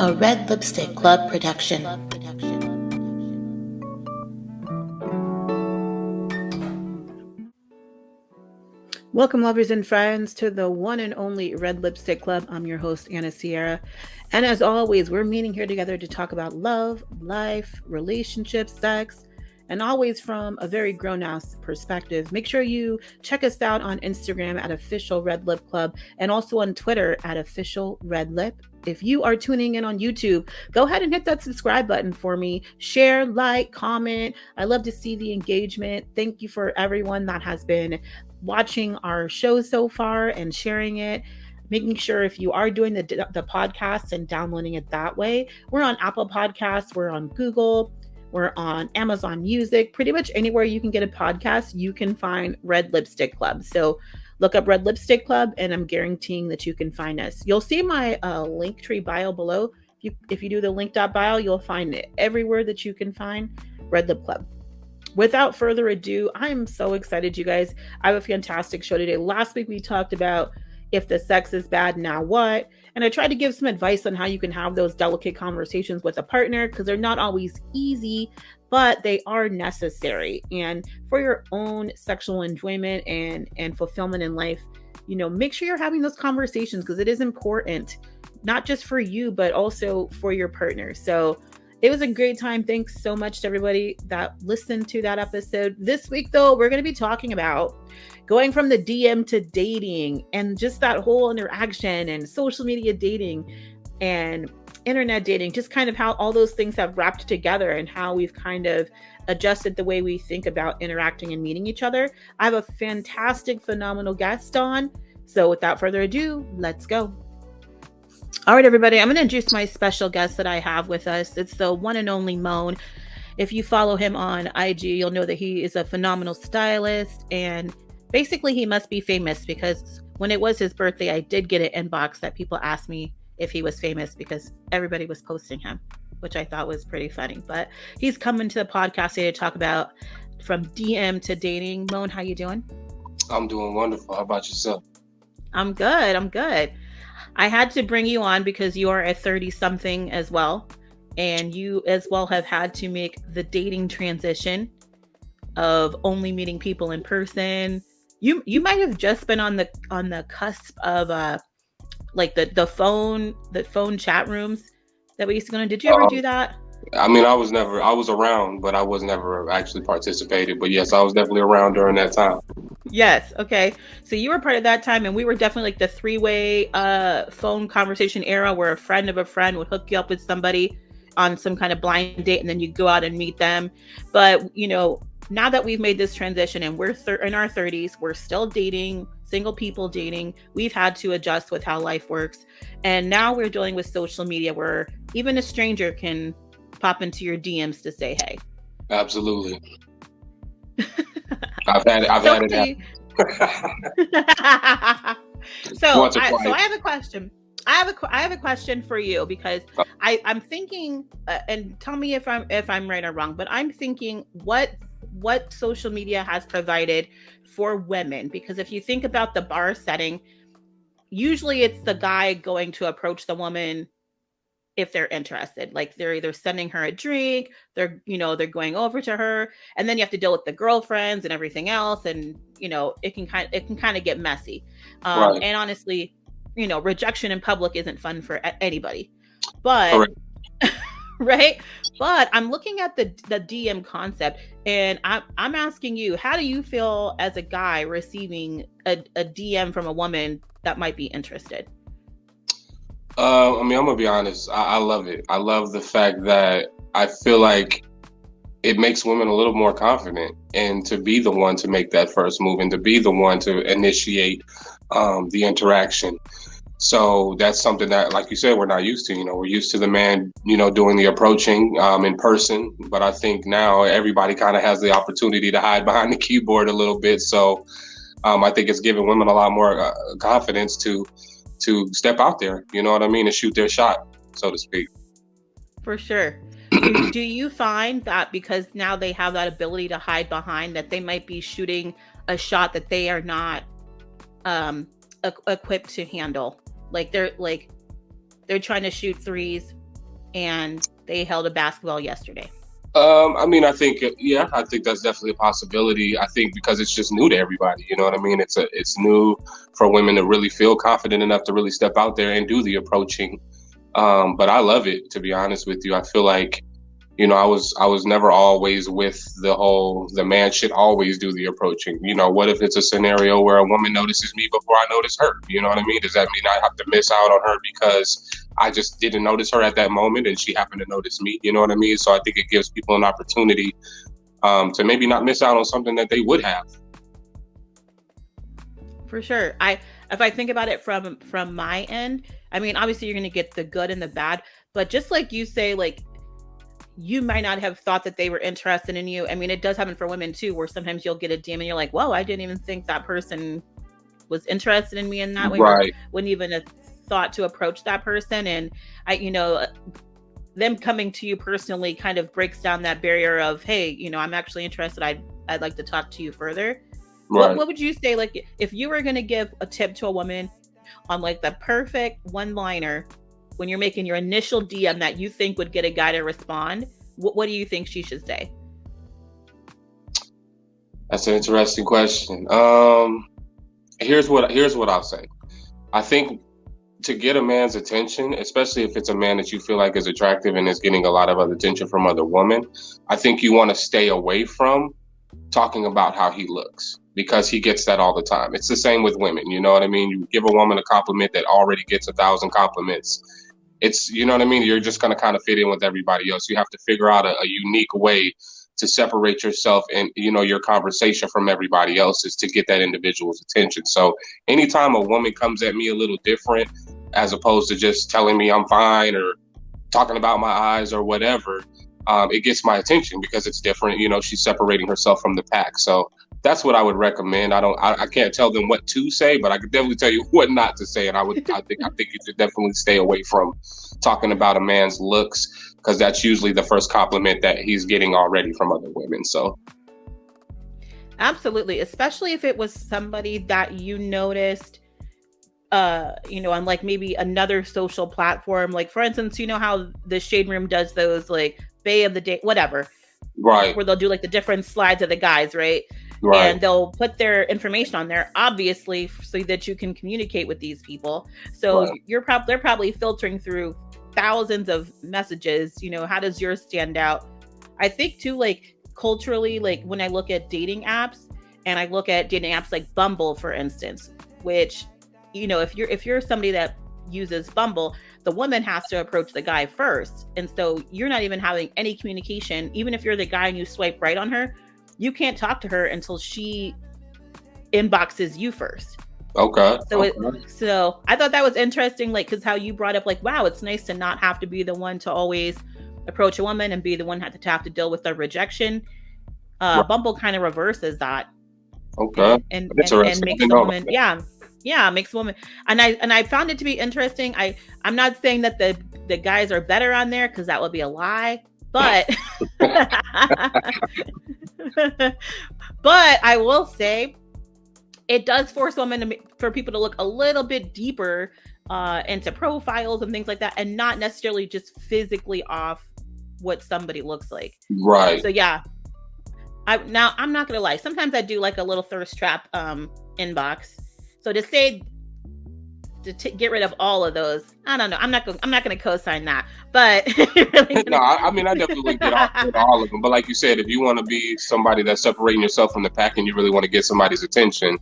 A Red Lipstick Club production. Welcome, lovers and friends, to the one and only Red Lipstick Club. I'm your host, Anna Sierra. And as always, we're meeting here together to talk about love, life, relationships, sex, and always from a very grown-ass perspective. Make sure you check us out on Instagram at Official Red Lip Club and also on Twitter at Official Red Lip. If you are tuning in on YouTube, go ahead and hit that subscribe button for me. Share, like, comment. I love to see the engagement. Thank you for everyone that has been watching our show so far and sharing it. Making sure if you are doing the podcast and downloading it that way. We're on Apple Podcasts. We're on Google. We're on Amazon Music. Pretty much anywhere you can get a podcast, you can find Red Lipstick Club. So look up Red Lipstick Club, and I'm guaranteeing that you can find us. You'll see my Linktree bio below. If you do the link.bio, you'll find it everywhere that you can find Red Lip Club. Without further ado, I am so excited, you guys. I have a fantastic show today. Last week, we talked about if the sex is bad, now what? And I tried to give some advice on how you can have those delicate conversations with a partner, because they're not always easy, but they are necessary. And for your own sexual enjoyment and fulfillment in life, make sure you're having those conversations, because it is important, not just for you, but also for your partner. So it was a great time. Thanks so much to everybody that listened to that episode. This week, though, we're going to be talking about going from the DM to dating and just that whole interaction and social media dating and internet dating, just kind of how all those things have wrapped together and how we've kind of adjusted the way we think about interacting and meeting each other. I have a fantastic, phenomenal guest on. So without further ado, let's go. All right, everybody, I'm going to introduce my special guest that I have with us. It's the one and only Moan. If you follow him on IG, you'll know that he is a phenomenal stylist, and basically he must be famous, because when it was his birthday, I did get an inbox that people asked me if he was famous because everybody was posting him, which I thought was pretty funny. But he's coming to the podcast today to talk about from DM to dating. Moan, how you doing? I'm doing wonderful. How about yourself? I'm good. I had to bring you on because you are a 30-something as well. And you as well have had to make the dating transition of only meeting people in person. You might have just been on the cusp of like the phone chat rooms that we used to go to. Did you ever do that? I mean, I was around, but I was never actually participated. But yes, I was definitely around during that time. Yes. Okay. So you were part of that time, and we were definitely like the 3-way phone conversation era, where a friend of a friend would hook you up with somebody on some kind of blind date, and then you go out and meet them. But now that we've made this transition and we're in our 30s, we're still dating, single people dating. We've had to adjust with how life works, and now we're dealing with social media, where even a stranger can pop into your DMs to say hey. Absolutely. I've had it happen. So I have a question. I have a question for you, because I'm thinking, and tell me if I'm right or wrong, but I'm thinking what social media has provided for women, because if you think about the bar setting, usually it's the guy going to approach the woman if they're interested. Like they're either sending her a drink, they're going over to her, and then you have to deal with the girlfriends and everything else, and it can kind of get messy. Right. And honestly, rejection in public isn't fun for anybody. But right? But I'm looking at the DM concept, and I'm asking you, how do you feel as a guy receiving a DM from a woman that might be interested? I mean, I'm gonna be honest. I love it. I love the fact that I feel like it makes women a little more confident, and to be the one to make that first move, and to be the one to initiate the interaction. So that's something that, like you said, we're not used to. We're used to the man, doing the approaching in person. But I think now everybody kind of has the opportunity to hide behind the keyboard a little bit. So I think it's giving women a lot more confidence to step out there, you know what I mean, and shoot their shot, so to speak. For sure. Do you find that because now they have that ability to hide behind, that they might be shooting a shot that they are not equipped to handle? Like they're trying to shoot threes and they held a basketball yesterday? I mean, I think, yeah, I think that's definitely a possibility. I think because it's just new to everybody, you know what I mean? It's new for women to really feel confident enough to really step out there and do the approaching. But I love it, to be honest with you. I feel like, I was never always with the man should always do the approaching. What if it's a scenario where a woman notices me before I notice her? You know what I mean? Does that mean I have to miss out on her because I just didn't notice her at that moment and she happened to notice me? You know what I mean? So I think it gives people an opportunity to maybe not miss out on something that they would have. For sure. If I think about it from my end, I mean, obviously you're going to get the good and the bad, but just like you say, like, you might not have thought that they were interested in you. I mean, it does happen for women too, where sometimes you'll get a DM and you're like, whoa, I didn't even think that person was interested in me in that way, or Right, wouldn't even have thought to approach that person. And them coming to you personally kind of breaks down that barrier of, hey, I'm actually interested. I'd like to talk to you further. What right. what would you say, like, if you were going to give a tip to a woman on like the perfect one liner when you're making your initial DM that you think would get a guy to respond? What do you think she should say? That's an interesting question. Here's what I'll say. I think to get a man's attention, especially if it's a man that you feel like is attractive and is getting a lot of other attention from other women, I think you want to stay away from talking about how he looks because he gets that all the time. It's the same with women. You know what I mean? You give a woman a compliment that already gets 1,000 compliments. You know what I mean? You're just going to kind of fit in with everybody else. You have to figure out a unique way to separate yourself and, your conversation from everybody else's to get that individual's attention. So anytime a woman comes at me a little different, as opposed to just telling me I'm fine or talking about my eyes or whatever, it gets my attention because it's different. She's separating herself from the pack. So that's what I would recommend. I can't tell them what to say, but I could definitely tell you what not to say. And I think you should definitely stay away from talking about a man's looks because that's usually the first compliment that he's getting already from other women. So Absolutely, especially if it was somebody that you noticed on like maybe another social platform. Like, for instance, you know how the Shade Room does those like Bay of the Day, whatever, right, where they'll do like the different slides of the guys, right? right, And they'll put their information on there, obviously, so that you can communicate with these people. So right, they're probably filtering through thousands of messages. How does yours stand out? I think too, like culturally, like when I look at dating apps, and I look at dating apps like Bumble, for instance, which, if you're somebody that uses Bumble, the woman has to approach the guy first. And so you're not even having any communication. Even if you're the guy and you swipe right on her, you can't talk to her until she inboxes you first. okay, So so I thought that was interesting, like, because how you brought up, like, wow, it's nice to not have to be the one to always approach a woman and be the one to have to deal with the rejection. right, Bumble kind of reverses that, okay. and Interesting. I makes didn't the know about woman, yeah, makes the woman. And I found it to be interesting. I'm not saying that the guys are better on there, because that would be a lie, but but I will say it does force women for people to look a little bit deeper into profiles and things like that, and not necessarily just physically off what somebody looks like. that. Right. So yeah, I'm not gonna lie. Sometimes I do like a little thirst trap inbox. So to say get rid of all of those, I don't know. I'm not gonna co-sign that, but really No, I mean, I definitely get all of them. But like you said, if you want to be somebody that's separating yourself from the pack and you really want to get somebody's attention,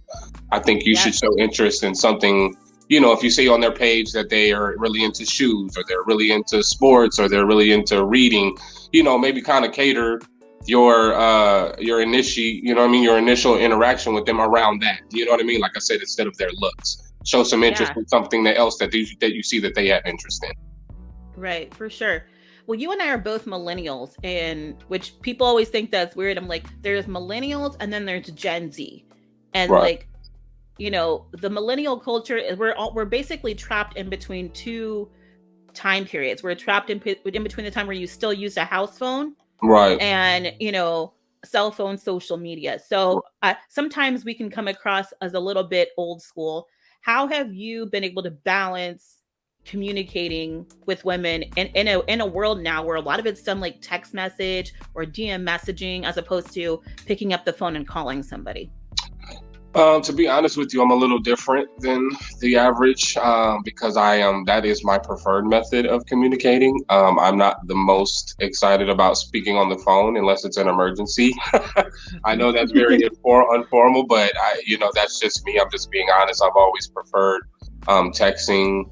I think you yeah, should show interest in something. If you see on their page that they are really into shoes or they're really into sports or they're really into reading, maybe kind of cater your initial, your initial interaction with them around that. You know what I mean? Like I said, instead of their looks, show some interest yeah, in something else that you see that they have interest in. right, for sure. Well, you and I are both millennials, and which people always think that's weird. I'm like, there's millennials and then there's Gen Z, and Right. like, the millennial culture is, we're basically trapped in between two time periods. We're trapped in between the time where you still use a house phone Right. and cell phone, social media. So sometimes we can come across as a little bit old school. How have you been able to balance communicating with women in a world now where a lot of it's done like text message or DM messaging as opposed to picking up the phone and calling somebody? To be honest with you, I'm a little different than the average because that is my preferred method of communicating. I'm not the most excited about speaking on the phone unless it's an emergency. I know that's very informal, but that's just me. I'm just being honest. I've always preferred texting.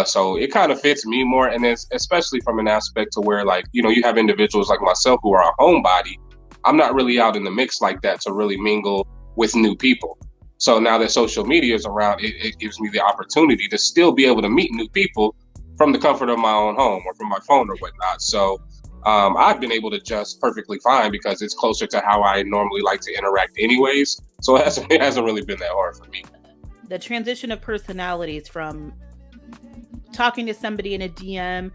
So it kind of fits me more, and it's especially from an aspect to where, like, you have individuals like myself who are a homebody. I'm not really out in the mix like that to really mingle with new people. So now that social media is around, it gives me the opportunity to still be able to meet new people from the comfort of my own home or from my phone or whatnot. So I've been able to adjust perfectly fine because it's closer to how I normally like to interact anyways. So it hasn't really been that hard for me. The transition of personalities from talking to somebody in a DM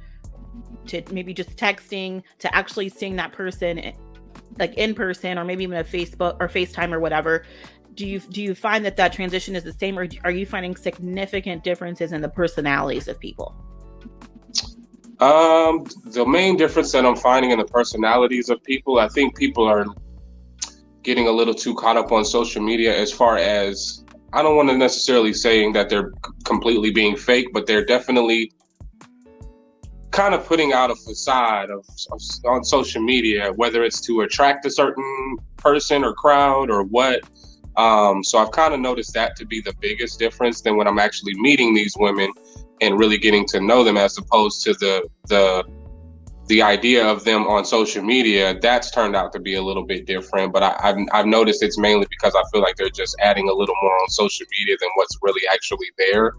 to maybe just texting to actually seeing that person like in person, or maybe even a Facebook or FaceTime or whatever. Do you find that transition is the same, or are you finding significant differences in the personalities of people? The main difference that I'm finding in the personalities of people, I think people are getting a little too caught up on social media as far as, I don't want to necessarily saying that they're completely being fake, but they're definitely kind of putting out a facade on social media, whether it's to attract a certain person or crowd or what. So I've kind of noticed that to be the biggest difference than when I'm actually meeting these women and really getting to know them, as opposed to the idea of them on social media. That's turned out to be a little bit different, but I've noticed it's mainly because I feel like they're just adding a little more on social media than what's really actually there,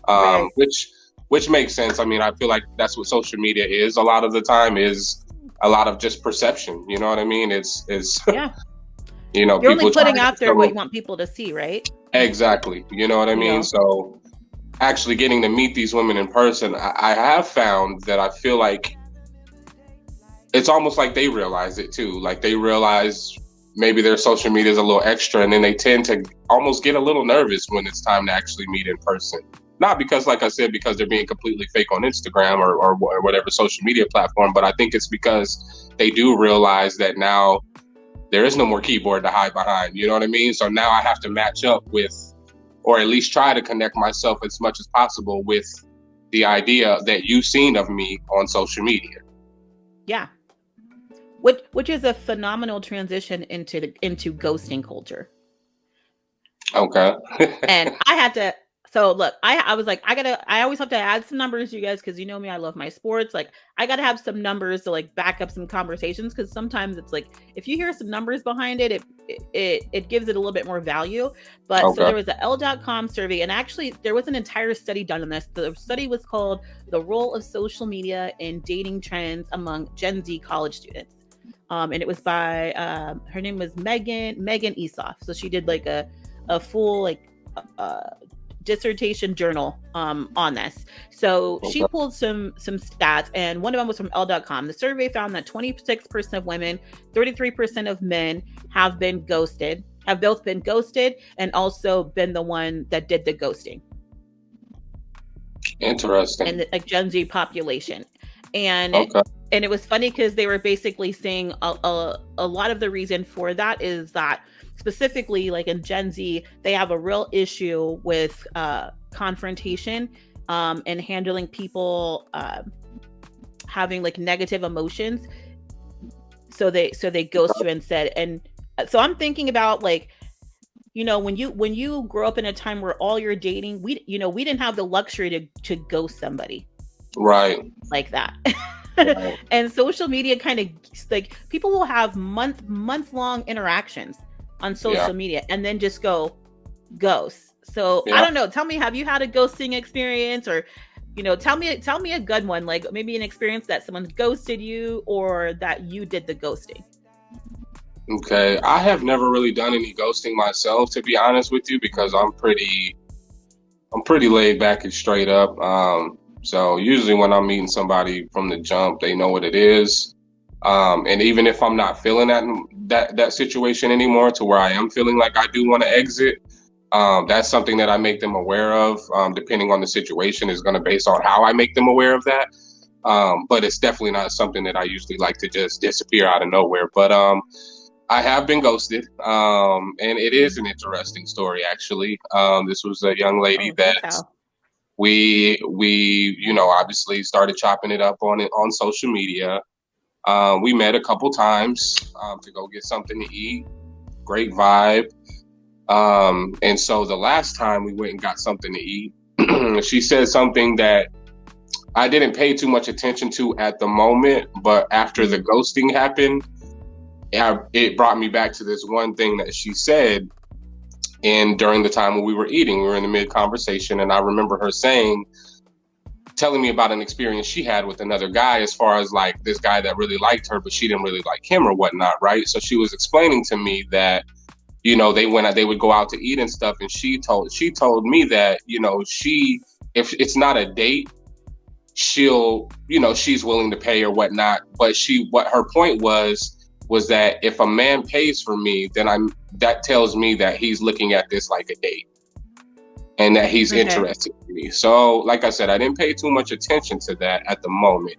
Right. which makes sense. I mean, I feel like that's what social media is a lot of the time, is a lot of just perception. You know what I mean? It's Yeah. You're You're only putting out there what you want people to see, right? Exactly. You know what I mean? So actually getting to meet these women in person, I have found that I feel like it's almost like they realize it too. Like they realize maybe their social media is a little extra, and then they tend to almost get a little nervous when it's time to actually meet in person. Not because, like I said, because they're being completely fake on Instagram or whatever social media platform, but I think it's because they do realize that now there is no more keyboard to hide behind. You know what I mean? So now I have to match up with, or at least try to connect myself as much as possible with the idea that you've seen of me on social media. Yeah. Which is a phenomenal transition into ghosting culture. Okay. And I had to, so look, I was like, I always have to add some numbers, you guys, because you know me, I love my sports. Like, I got to have some numbers to like back up some conversations, because sometimes it's like, if you hear some numbers behind it, it gives it a little bit more value. But Okay. So there was the L.com survey, and actually there was an entire study done on this. The study was called The Role of Social Media in Dating Trends Among Gen Z College Students. And it was by, her name was Megan Esoff. So she did like a full like dissertation journal on this. So she pulled some stats, and one of them was from L.com. The survey found that 26% of women, 33% of men have both been ghosted and also been the one that did the ghosting. Interesting. And the Gen Z population. And and it was funny because they were basically saying a lot of the reason for that is that specifically, like in Gen Z, they have a real issue with confrontation and handling people having like negative emotions. So they ghost you instead. And so I'm thinking about, like, when you grow up in a time where all you're dating, we didn't have the luxury to ghost somebody, right, like that. Right. And social media kind of, like, people will have month long interactions on social media and then just go ghost. So I don't know. Tell me, have you had a ghosting experience, or tell me a good one, like maybe an experience that someone ghosted you or that you did the ghosting. Okay, I have never really done any ghosting myself, to be honest with you, because I'm pretty laid back and straight up. So usually when I'm meeting somebody from the jump, they know what it is. And even if I'm not feeling that situation anymore, to where I am feeling like I do want to exit, That's something that I make them aware of. Depending on the situation, is going to base on how I make them aware of that. But it's definitely not something that I usually like to just disappear out of nowhere. But I have been ghosted, and it is an interesting story actually. This was a young lady Oh, do that tell. we obviously started chopping it up on social media. We met a couple times to go get something to eat. Great vibe. And so the last time we went and got something to eat, she said something that I didn't pay too much attention to at the moment, but after the ghosting happened, it brought me back to this one thing that she said. And during the time when we were eating, we were in the mid conversation, and I remember her telling me about an experience she had with another guy, as far as like this guy that really liked her, but she didn't really like him or whatnot, right? So she was explaining to me that they would go out to eat and stuff, and she told me that if it's not a date, she's willing to pay or whatnot. But what her point was that if a man pays for me, then that tells me that he's looking at this like a date and that he's interested in me. So, like I said, I didn't pay too much attention to that at the moment.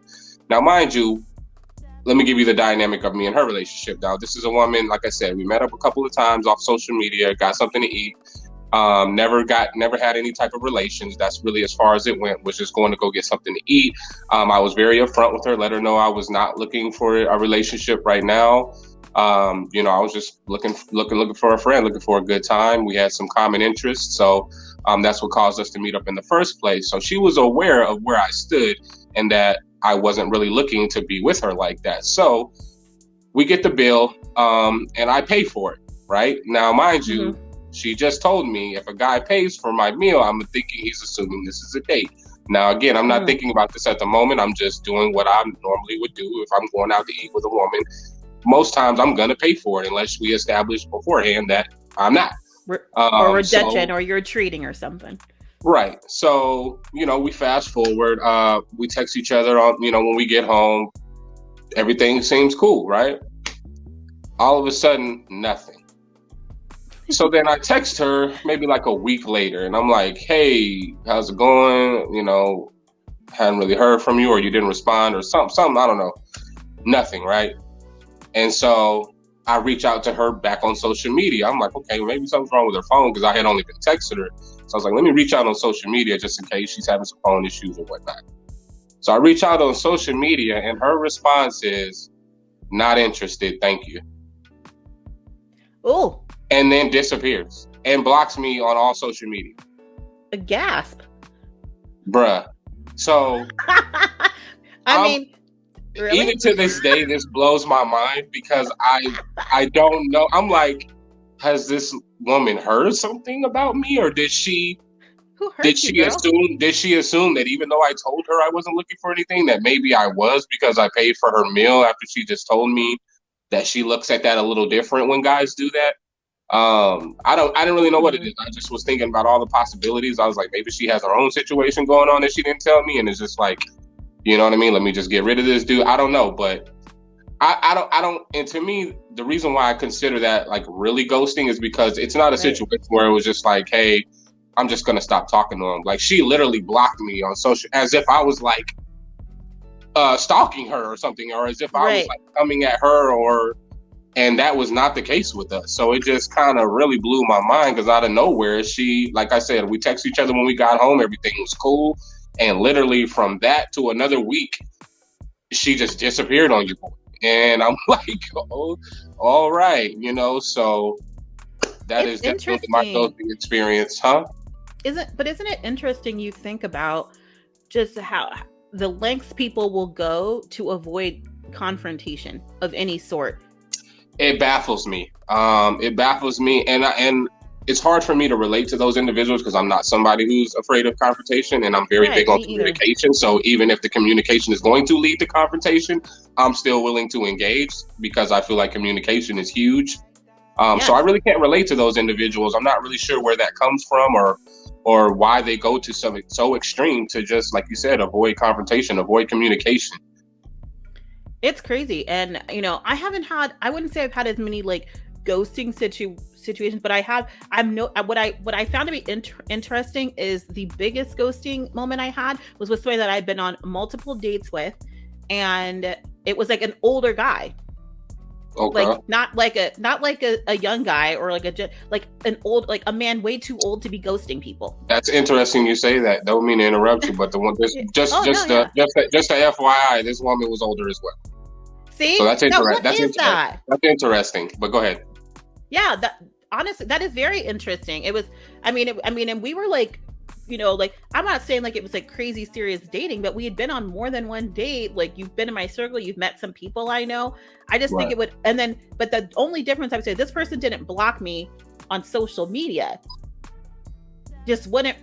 Now, mind you, let me give you the dynamic of me and her relationship. Now, this is a woman, like I said, we met up a couple of times off social media, got something to eat. Never had any type of relations. That's really as far as it went, was just going to go get something to eat. I was very upfront with her, let her know I was not looking for a relationship right now. I was just looking for a friend, looking for a good time. We had some common interests. So that's what caused us to meet up in the first place. So she was aware of where I stood and that I wasn't really looking to be with her like that. So we get the bill, and I pay for it. Right now, mind you, she just told me if a guy pays for my meal, I'm thinking he's assuming this is a date. Now, again, I'm not thinking about this at the moment. I'm just doing what I normally would do if I'm going out to eat with a woman. Most times I'm going to pay for it unless we establish beforehand that I'm not. Or we're Dutching or you're treating or something. Right. So, we fast forward. We text each other on, when we get home. Everything seems cool, right? All of a sudden, nothing. So then I text her maybe like a week later, and I'm like, hey, how's it going? Hadn't really heard from you, or you didn't respond, or something, I don't know. Nothing, right? And so I reach out to her back on social media. I'm like, okay, maybe something's wrong with her phone, because I had only been texting her. So I was like, let me reach out on social media just in case she's having some phone issues or whatnot. So I reach out on social media, and her response is, not interested, thank you. Oh. And then disappears and blocks me on all social media. A gasp. Bruh. So, I mean, really? Even to this day, this blows my mind, because I don't know. I'm like, has this woman heard something about me, or did she assume that even though I told her I wasn't looking for anything, that maybe I was, because I paid for her meal after she just told me that she looks at that a little different when guys do that? I didn't really know what it is. I just was thinking about all the possibilities. I was like, maybe she has her own situation going on that she didn't tell me, and it's just like, you know what I mean? Let me just get rid of this dude. I don't know, but I don't. And to me, the reason why I consider that like really ghosting is because it's not a situation where it was just like, hey, I'm just gonna stop talking to him. Like, she literally blocked me on social, as if I was like stalking her or something, or as if I was like coming at her, and that was not the case with us. So it just kind of really blew my mind, because out of nowhere, she, like I said, we texted each other when we got home, everything was cool, and literally from that to another week, she just disappeared on you. And I'm like, oh, all right, so that is definitely my ghosting experience, huh? Isn't it interesting? You think about just how the lengths people will go to avoid confrontation of any sort. It baffles me. And it's hard for me to relate to those individuals, because I'm not somebody who's afraid of confrontation, and I'm very big on communication. So even if the communication is going to lead to confrontation, I'm still willing to engage, because I feel like communication is huge. So I really can't relate to those individuals. I'm not really sure where that comes from, or why they go to something so extreme to just, like you said, avoid confrontation, avoid communication. It's crazy. And, I wouldn't say I've had as many like ghosting situations, but what I found to be interesting is the biggest ghosting moment I had was with somebody that I've been on multiple dates with, and it was like an older guy. Okay. Like not like a young guy, or like a man way too old to be ghosting people. That's interesting you say that. Don't mean to interrupt you, but the one just FYI, this woman was older as well. See? So that's interesting. That's interesting. But go ahead. Yeah, that honestly, that is very interesting. It was, and we were like, like, I'm not saying like it was like crazy serious dating, but we had been on more than one date. Like, you've been in my circle, you've met some people I know. I just think it would, but the only difference I would say, this person didn't block me on social media, just wouldn't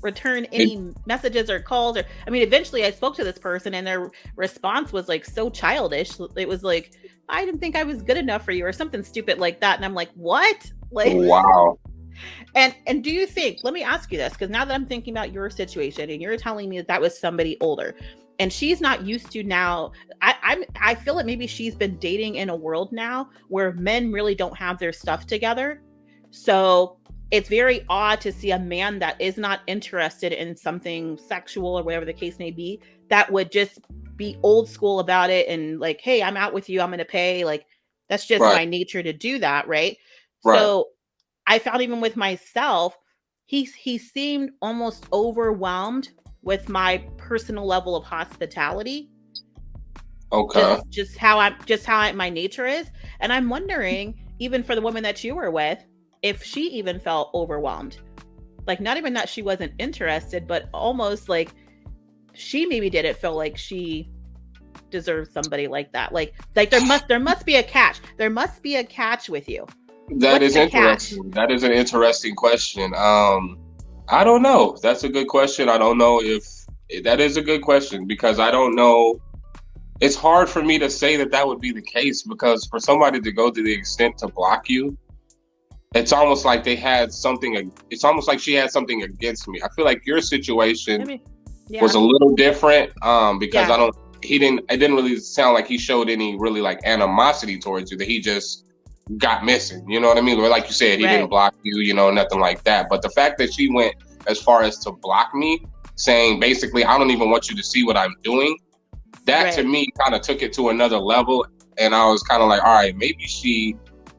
return any messages or calls, or eventually I spoke to this person and their response was like so childish. It was like, I didn't think I was good enough for you, or something stupid like that. And I'm like, what? Like, wow. And do you think, let me ask you this, because now that I'm thinking about your situation and you're telling me that was somebody older and she's not used to now, I feel like maybe she's been dating in a world now where men really don't have their stuff together. So it's very odd to see a man that is not interested in something sexual or whatever the case may be, that would just be old school about it and like, hey, I'm out with you, I'm going to pay. Like, that's just my nature to do that. Right. So I found even with myself, he seemed almost overwhelmed with my personal level of hospitality. Okay. Just how my nature is. And I'm wondering, even for the woman that you were with, if she even felt overwhelmed. Like, not even that she wasn't interested, but almost like she maybe didn't feel like she deserved somebody like that. Like there must be a catch. There must be a catch with you. That is interesting. That is an interesting question. I don't know. That's a good question. I don't know if that is a good question, because I don't know. It's hard for me to say that would be the case, because for somebody to go to the extent to block you, it's almost like they had something. It's almost like she had something against me. I feel like your situation was a little different, because it didn't really sound like he showed any really like animosity towards you, that he just got missing, you know what I mean? Or like you said, he didn't block you, nothing like that. But the fact that she went as far as to block me, saying basically, I don't even want you to see what I'm doing, that to me kind of took it to another level. And I was kind of like, all right, maybe she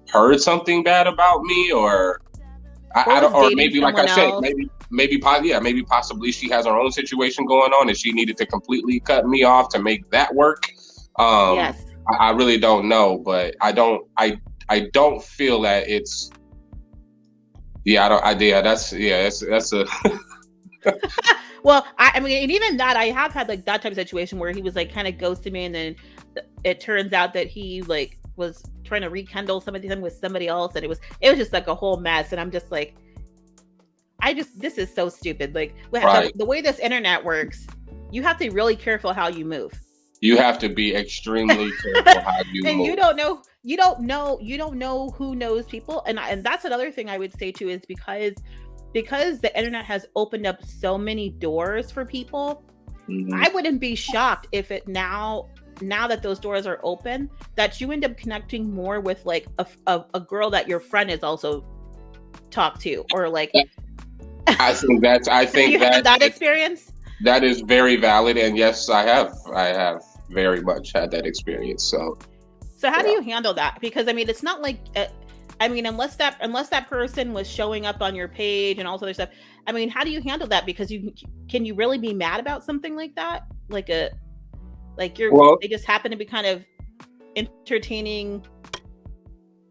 heard something bad about me, or I don't, or maybe like I said, maybe possibly she has her own situation going on and she needed to completely cut me off to make that work. I really don't know, but I don't feel that it's. That's a. Well, and even that, I have had like that type of situation where he was like kind of ghosting me, and then it turns out that he like was trying to rekindle something with somebody else, and it was just like a whole mess. And I'm just like, this is so stupid. Like, the way this internet works, you have to be really careful how you move. You have to be extremely careful how you move. And you don't know who knows people. And that's another thing I would say too, is because the internet has opened up so many doors for people. Mm-hmm. I wouldn't be shocked if it now that those doors are open, that you end up connecting more with like a girl that your friend is also talked to, or like. I think you had that experience. That is very valid, and yes, I have very much had that experience. So how do you handle that? Because it's not like, unless that person was showing up on your page and all this other stuff. How do you handle that? Because can you really be mad about something like that? They just happen to be kind of entertaining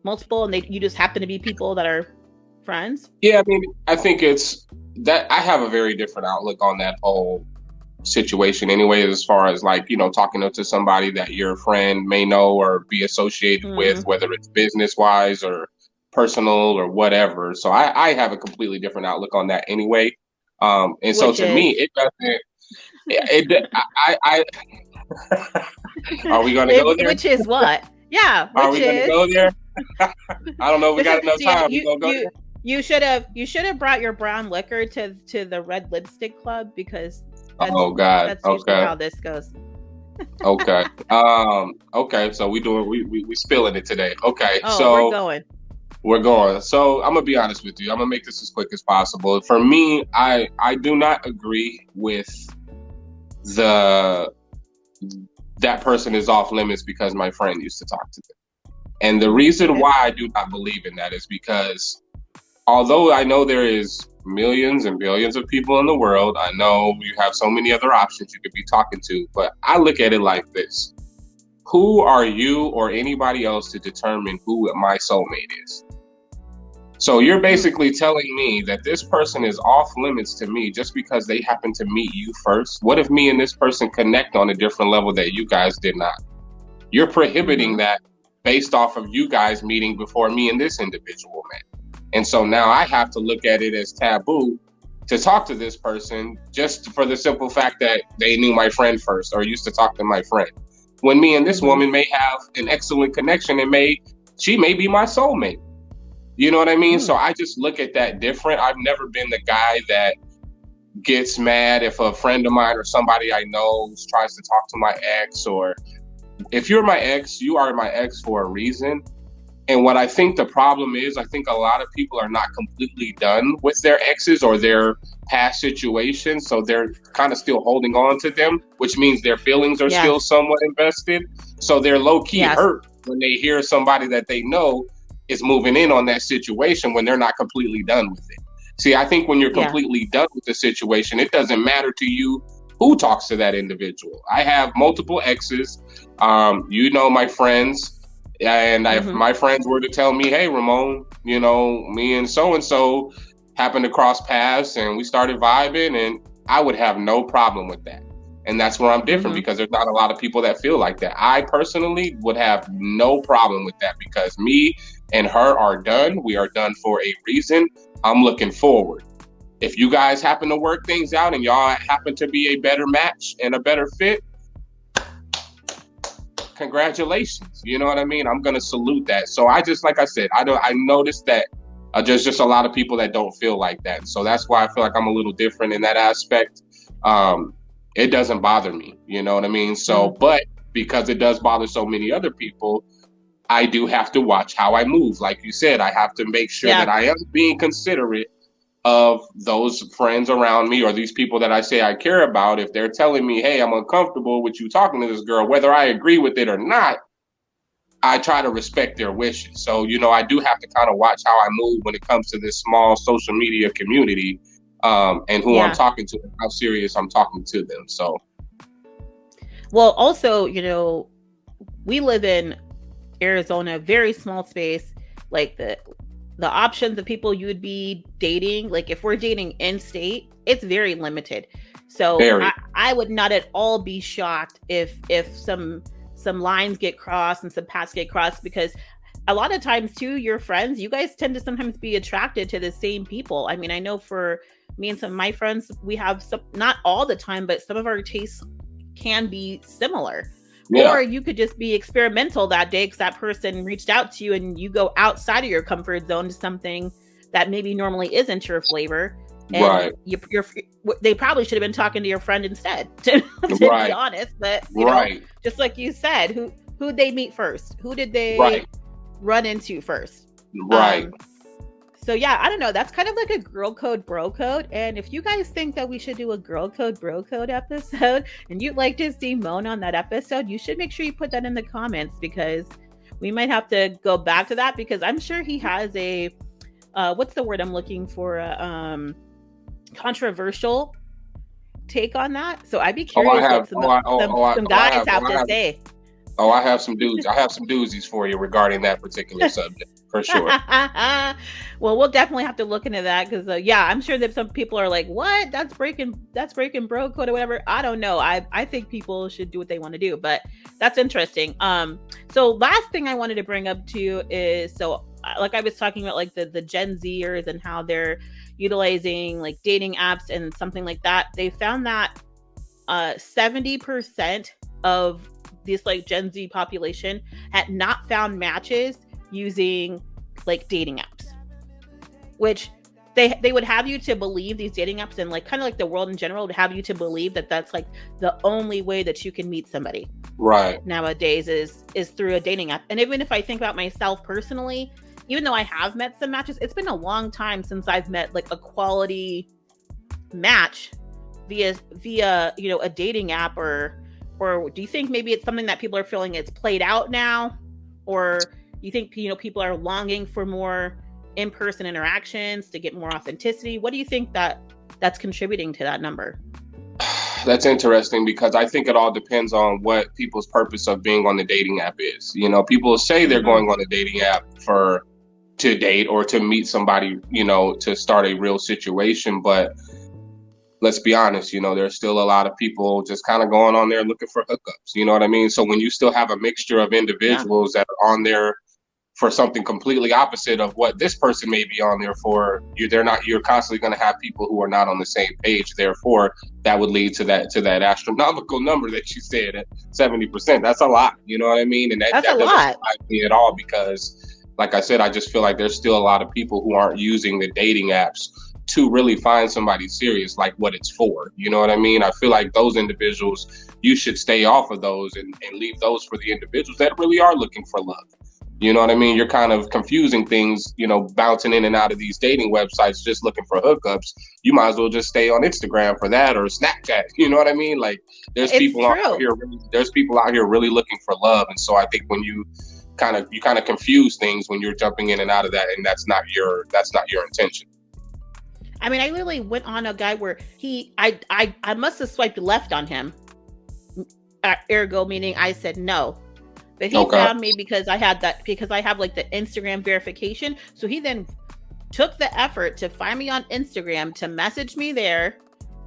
multiple, and you just happen to be people that are friends. Yeah, I think it's that I have a very different outlook on that whole situation anyway, as far as like, talking to somebody that your friend may know or be associated with, whether it's business wise or personal or whatever. So I have a completely different outlook on that anyway. And so to me, it doesn't, I are we going to go there? Which is what? Yeah. Are we going to go there? I don't know if we got enough time. You should have brought your brown liquor to the Red Lipstick Club, because that's usually how this goes. Okay. Okay. So we spilling it today. Okay. Oh, we're going. We're going. So I'm gonna be honest with you. I'm gonna make this as quick as possible. For me, I do not agree with the that person is off limits because my friend used to talk to them. And the reason Okay. why I do not believe in that is because although I know there is millions and billions of people in the world, I know you have so many other options you could be talking to, but I look at it like this. Who are you or anybody else to determine who my soulmate is? So you're basically telling me that this person is off limits to me just because they happen to meet you first. What if me and this person connect on a different level that you guys did not? You're prohibiting that based off of you guys meeting before me and this individual met. And so now I have to look at it as taboo to talk to this person just for the simple fact that they knew my friend first or used to talk to my friend. When me and this woman may have an excellent connection and she may be my soulmate. You know what I mean? So I just look at that different. I've never been the guy that gets mad if a friend of mine or somebody I know tries to talk to my ex, or if you're my ex, you are my ex for a reason. And what I think the problem is, I think a lot of people are not completely done with their exes or their past situations. So they're kind of still holding on to them, which means their feelings are still somewhat invested. So they're low key hurt when they hear somebody that they know is moving in on that situation when they're not completely done with it. See, I think when you're completely done with the situation, it doesn't matter to you who talks to that individual. I have multiple exes. You know, my friends. And if my friends were to tell me, hey, Ramon, you know, me and so happened to cross paths and we started vibing, and I would have no problem with that. And that's where I'm different because there's not a lot of people that feel like that. I personally would have no problem with that because me and her are done. We are done for a reason. I'm looking forward. If you guys happen to work things out and y'all happen to be a better match and a better fit, congratulations. You know what I mean? I'm going to salute that. So I just, like I said, I noticed that there's just a lot of people that don't feel like that. So that's why I feel like I'm a little different in that aspect. It doesn't bother me. You know what I mean? So, but because it does bother so many other people, I do have to watch how I move. Like you said, I have to make sure that I am being considerate of those friends around me or these people that I say I care about. If they're telling me, hey, I'm uncomfortable with you talking to this girl, whether I agree with it or not, I try to respect their wishes. So, you know, I do have to kind of watch how I move when it comes to this small social media community, and who I'm talking to and how serious I'm talking to them. So, well, also, you know, we live in Arizona, very small space. Like the options of people you would be dating, like if we're dating in state, it's very limited. So I would not at all be shocked if some lines get crossed and some paths get crossed, because a lot of times too, your friends, you guys tend to sometimes be attracted to the same people. I mean, I know for me and some of my friends, we have some, not all the time, but some of our tastes can be similar. Or you could just be experimental that day because that person reached out to you and you go outside of your comfort zone to something that maybe normally isn't your flavor. And they probably should have been talking to your friend instead, to be honest. But you know, just like you said, who'd they meet first? Who did they run into first? So yeah, I don't know. That's kind of like a girl code, bro code. And if you guys think that we should do a girl code, bro code episode, and you'd like to see Moan on that episode, you should make sure you put that in the comments, because we might have to go back to that, because I'm sure he has a, what's the word I'm looking for? Controversial take on that. So I'd be curious what some guys have to say. Oh, I have some dudes. I have some doozies for you regarding that particular subject, for sure. Well, we'll definitely have to look into that, because I'm sure that some people are like, what? That's breaking bro code or whatever. I don't know. I think people should do what they want to do, but that's interesting. So last thing I wanted to bring up too is, so like I was talking about, like the Gen Zers and how they're utilizing like dating apps and something like that. They found that 70% of this like Gen Z population had not found matches using like dating apps, which they would have you to believe, these dating apps and like kind of like the world in general would have you to believe that that's like the only way that you can meet somebody nowadays is through a dating app. And even if I think about myself personally, even though I have met some matches, it's been a long time since I've met like a quality match via a dating app, or do you think maybe it's something that people are feeling it's played out now, or you think people are longing for more in-person interactions to get more authenticity? What do you think that's contributing to that number? That's interesting because I think it all depends on what people's purpose of being on the dating app is. People say they're going on the dating app to date or to meet somebody, to start a real situation. But let's be honest, there's still a lot of people just kind of going on there looking for hookups. You know what I mean? So when you still have a mixture of individuals that are on there for something completely opposite of what this person may be on there for, you're constantly going to have people who are not on the same page. Therefore, that would lead to that astronomical number that you said at 70%. That's a lot. You know what I mean? And that doesn't surprise me at all because, like I said, I just feel like there's still a lot of people who aren't using the dating apps to really find somebody serious, like what it's for. You know what I mean? I feel like those individuals, you should stay off of those and leave those for the individuals that really are looking for love. You know what I mean? You're kind of confusing things, bouncing in and out of these dating websites, just looking for hookups. You might as well just stay on Instagram for that or Snapchat. You know what I mean? Like there's people out here really looking for love. And so I think when you kind of confuse things when you're jumping in and out of that, and that's not your intention. I mean, I literally went on a guy where I must have swiped left on him. Ergo, meaning I said no. But he found me because I have like the Instagram verification. So he then took the effort to find me on Instagram, to message me there,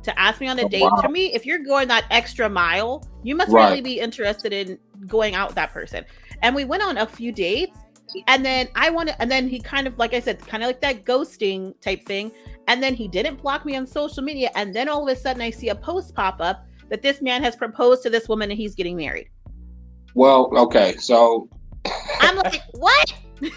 to ask me on a date. Wow. To me, if you're going that extra mile, you must really be interested in going out with that person. And we went on a few dates, and then he kind of, like I said, kind of like that ghosting type thing. And then he didn't block me on social media. And then all of a sudden I see a post pop up that this man has proposed to this woman and he's getting married. Well, okay, so I'm like, what?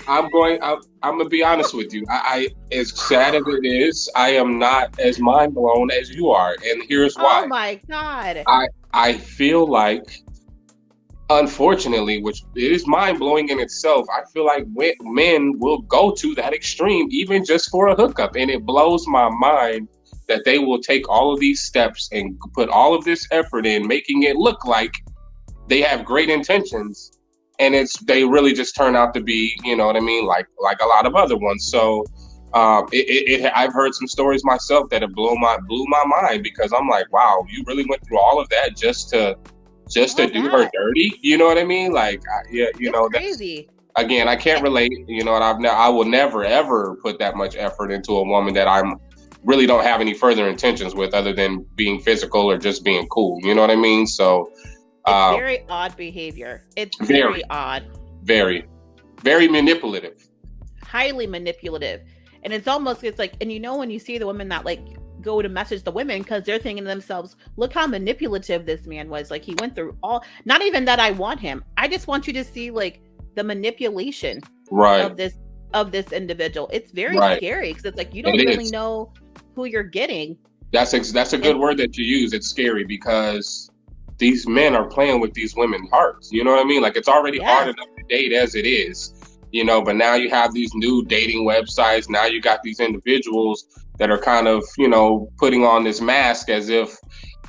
I'm gonna be honest with you. I as sad as it is, I am not as mind blown as you are, and here's why. Oh my God! I feel like, unfortunately, which it is mind blowing in itself, I feel like men will go to that extreme even just for a hookup, and it blows my mind that they will take all of these steps and put all of this effort in, making it look like they have great intentions, and they really just turn out to be, you know what I mean, like a lot of other ones. So I've heard some stories myself that have blew my mind, because I'm like, wow, you really went through all of that just to do her dirty. You know what I mean? Like, it's crazy. Again, I can't relate. And I will never ever put that much effort into a woman that I'm really don't have any further intentions with, other than being physical or just being cool. You know what I mean? So. It's very odd behavior. It's very odd. Very, very manipulative. Highly manipulative. And it's like, and when you see the women that like go to message the women, because they're thinking to themselves, look how manipulative this man was. Like, he went through not even that I want him. I just want you to see like the manipulation of this individual. It's very scary, because it's like, you don't really know who you're getting. That's a good word that you use. It's scary because these men are playing with these women's hearts. You know what I mean? Like, it's already hard enough to date as it is, but now you have these new dating websites. Now you got these individuals that are kind of, putting on this mask as if,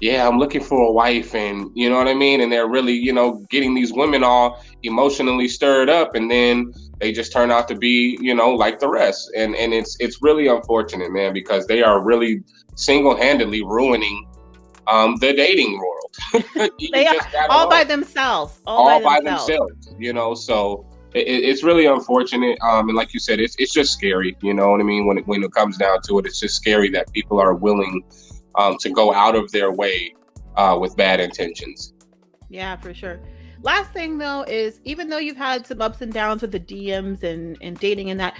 I'm looking for a wife, and you know what I mean? And they're really, getting these women all emotionally stirred up, and then they just turn out to be, like the rest. And it's really unfortunate, man, because they are really single-handedly ruining the dating world. They are all by themselves. All by themselves. So it's really unfortunate. And like you said, it's just scary. You know what I mean? When it comes down to it, it's just scary that people are willing to go out of their way with bad intentions. Yeah, for sure. Last thing though is, even though you've had some ups and downs with the DMs and dating and that,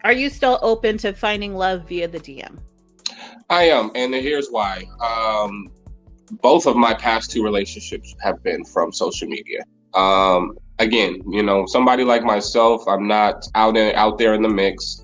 are you still open to finding love via the DM? I am, and here's why. Both of my past two relationships have been from social media. Again, somebody like myself, I'm not out there in the mix.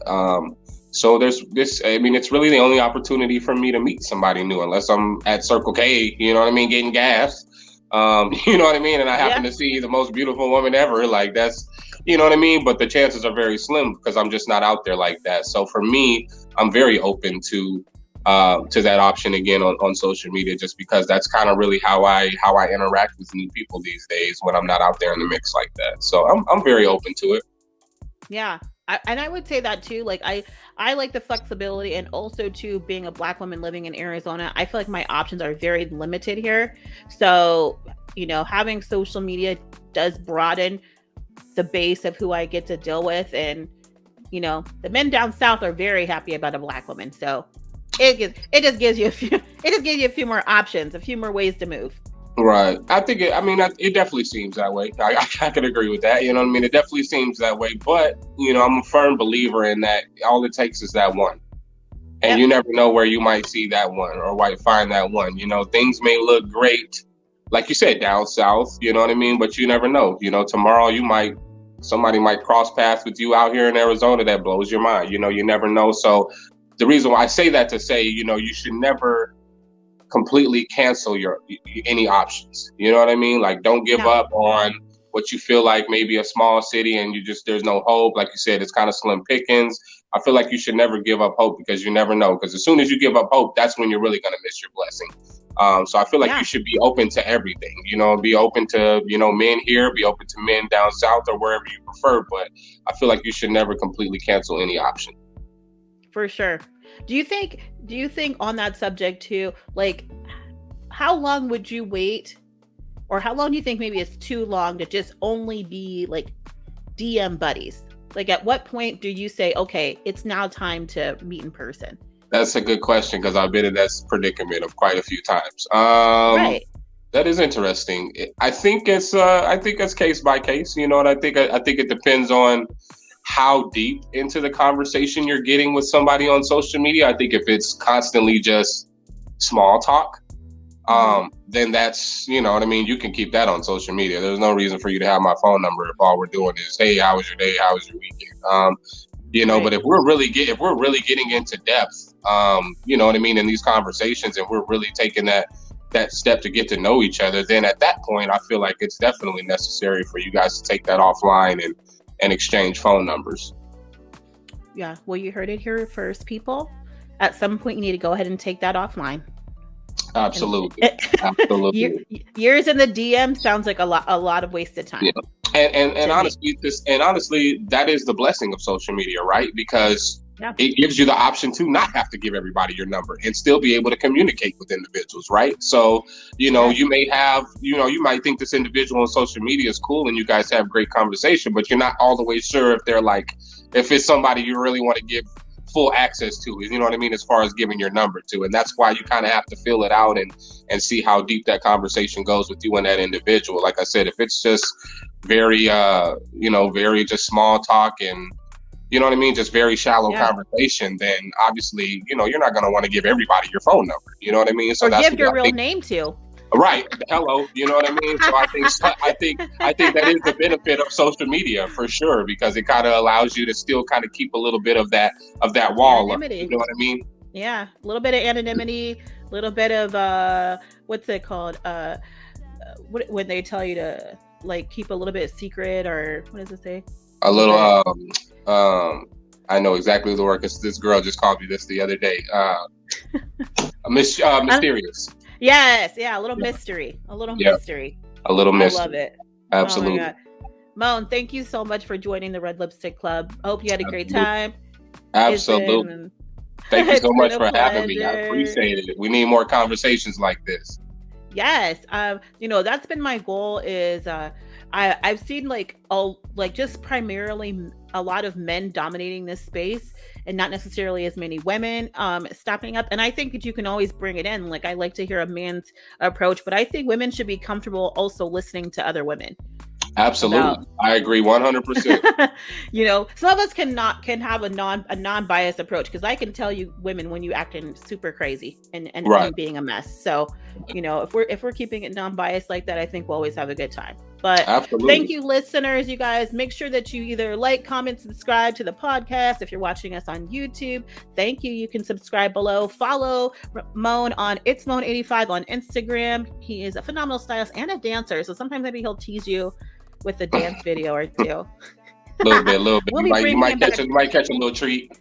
So there's this, it's really the only opportunity for me to meet somebody new, unless I'm at Circle K, you know what I mean, getting gas. You know what I mean? And I happen to see the most beautiful woman ever. Like, that's you know what I mean? But the chances are very slim because I'm just not out there like that. So for me, I'm very open to that option again on social media, just because that's kind of really how I interact with new people these days when I'm not out there in the mix like that. So I'm very open to it. Yeah. And I would say that too. Like I like the flexibility, and also too, being a Black woman living in Arizona, I feel like my options are very limited here. So, having social media does broaden the base of who I get to deal with. And, the men down south are very happy about a Black woman. So it just gives you a few more options, a few more ways to move. Right. It definitely seems that way. I can agree with that. You know what I mean? It definitely seems that way. But, I'm a firm believer in that all it takes is that one. And you never know where you might see that one or might find that one. Things may look great, like you said, down south, you know what I mean? But you never know. Tomorrow somebody might cross paths with you out here in Arizona that blows your mind. You never know. So the reason why I say that to say, you should never completely cancel any options. You know what I mean? Like, don't give up on what you feel like maybe a small city and there's no hope. Like you said, it's kind of slim pickings. I feel like you should never give up hope, because you never know. Because as soon as you give up hope, that's when you're really going to miss your blessing. So I feel like you should be open to everything, be open to, men here, be open to men down south or wherever you prefer. But I feel like you should never completely cancel any option. For sure. Do you think on that subject too, like, how long would you wait, or how long do you think maybe it's too long to just only be like DM buddies? Like, at what point do you say, okay, it's now time to meet in person? That's a good question, because I've been in that predicament of quite a few times. Right. That is interesting. I think it's case by case. You know what I think? I think it depends on how deep into the conversation you're getting with somebody on social media. I think if it's constantly just small talk, then that's, you know what I mean, you can keep that on social media. There's no reason for you to have my phone number if all we're doing is, hey, how was your day? How was your weekend? Right. But if we're really getting into depth, you know what I mean, in these conversations, and we're really taking that step to get to know each other, then at that point, I feel like it's definitely necessary for you guys to take that offline and exchange phone numbers. Yeah. Well, you heard it here first, people. At some point, you need to go ahead and take that offline. Absolutely. Absolutely. Years in the DM sounds like a lot of wasted time. Yeah. And honestly, that is the blessing of social media, right? Because it gives you the option to not have to give everybody your number and still be able to communicate with individuals, right? So, you may have, you might think this individual on social media is cool and you guys have great conversation, but you're not all the way sure if it's somebody you really want to give full access to, you know what I mean, as far as giving your number to. And that's why you kind of have to feel it out and see how deep that conversation goes with you and that individual. Like I said, if it's just very very just small talk and, you know what I mean, just very shallow conversation, then obviously, you're not going to want to give everybody your phone number, you know what I mean? So or give your real name to. Right. Hello. You know what I mean? So I think that is the benefit of social media for sure, because it kind of allows you to still kind of keep a little bit of that wall up, you know what I mean? Yeah. A little bit of anonymity, a little bit of what's it called? When they tell you to like keep a little bit secret, or what does it say? A little I know exactly the word, because this girl just called me this the other day. Mysterious. Yes, a little mystery. A little mystery. A little mystery. I love it. Absolutely. Oh my God. Moan, thank you so much for joining the Red Lipstick Club. I hope you had a great time. Absolutely. Thank you so much for having me. I appreciate it. We need more conversations like this. Yes. That's been my goal is I've seen just primarily a lot of men dominating this space and not necessarily as many women stepping up. And I think that you can always bring it in. Like, I like to hear a man's approach, but I think women should be comfortable also listening to other women. Absolutely. I agree 100%. Some of us can have a non-biased approach, because I can tell you women when you acting super crazy and being a mess. So, if we're keeping it non-biased like that, I think we'll always have a good time. But absolutely. Thank you, listeners. You guys, make sure that you either like, comment, subscribe to the podcast. If you're watching us on YouTube, thank you. You can subscribe below. Follow Moan on It's Moan85 on Instagram. He is a phenomenal stylist and a dancer. So sometimes maybe he'll tease you with a dance video or two. A little bit, a little bit. We'll be You bringing might him catch back. a, you might catch a little treat.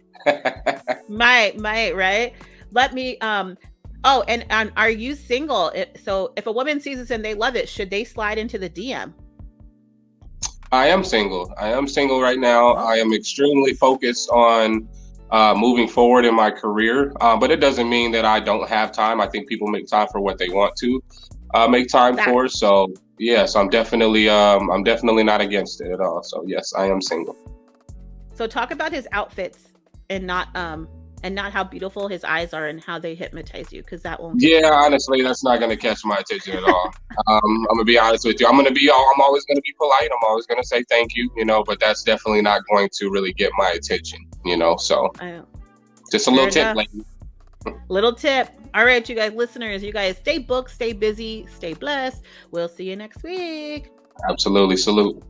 Might, right? Let me oh, and are you single? So if a woman sees this and they love it, should they slide into the DM? I am single. I am single right now. Oh, I am extremely focused on moving forward in my career, but it doesn't mean that I don't have time. I think people make time for what they want to make time for. facts. So yes, I'm definitely not against it at all. So yes, I am single. So talk about his outfits and not how beautiful his eyes are and how they hypnotize you, because that won't get Yeah, you. honestly, that's not going to catch my attention at all. I'm gonna be honest with you. I'm always gonna be polite. I'm always gonna say thank you, but that's definitely not going to really get my attention. So I, just a fair little tip, enough. like Little tip. All right, you guys, listeners, you guys stay booked, stay busy, stay blessed. We'll see you next week. absolutely salute.